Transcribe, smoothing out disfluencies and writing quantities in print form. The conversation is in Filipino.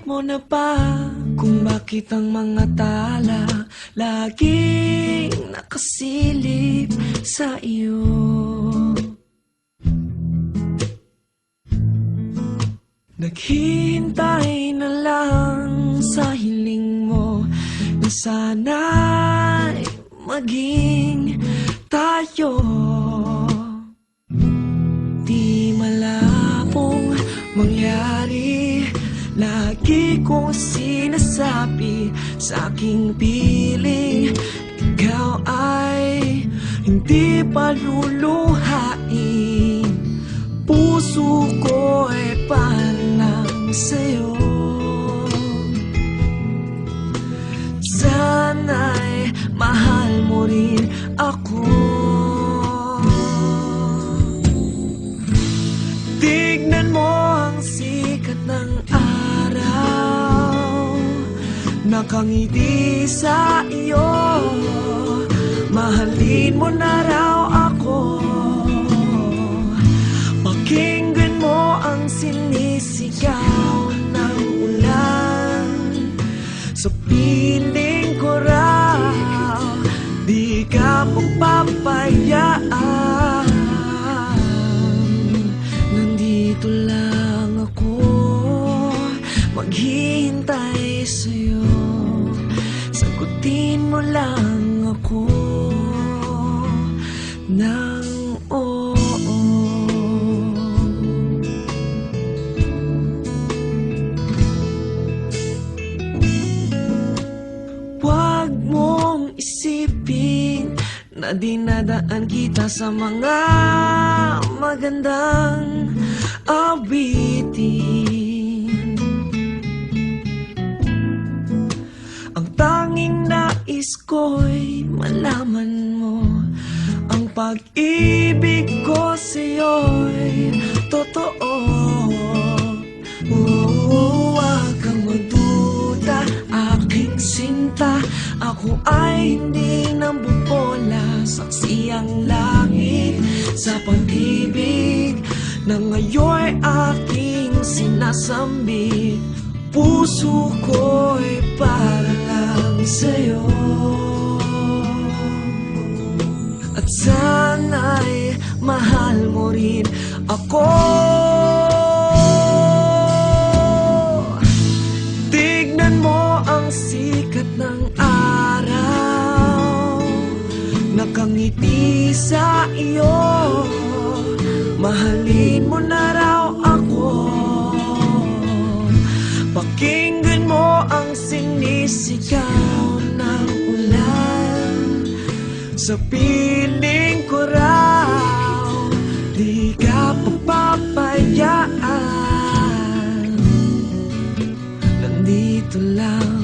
mo na ba kung bakit ang mga tala laging nakasilip sa iyo? Naghihintay na lang sa hiling mo na sana'y maging tayo. Di malabong mangyari, lagi kong sinasabi sa aking piling, ikaw ay hindi paluluhain. Puso ko ay palang sa'yo. Sana'y mahal mo rin ako. Tignan mo ang sikat ng araw, nakangiti sa iyo. Mahalin mo na raw ako. Pakinggan mo ang sinisigaw ng ulan sa piling ko raw. Di ka papapayaan. Nandito lang ako, maghihintay sa'yo. Sagutin mo lang ako ng oo. Huwag mong isipin na dinadaan kita sa mga magandang awitin. Ang tanging nais ko'y malaman mo, ang pag-ibig ko sa'yo'y totoo. Huwag kang magduda, aking sinta. Ako ay hindi nambubola, saksi ang langit sa pag-ibig na ngayon'y aking sinasambit. Puso ko'y para lang sa'yo. At sana'y mahal mo rin ako. Tignan mo ang sikat ng araw, nakangiti sa iyo. Mahalin mo na raw ako. Pakinggan mo ang sinisigaw ng ulan sa piling ko raw. Di ka papapayaan. Nandito lang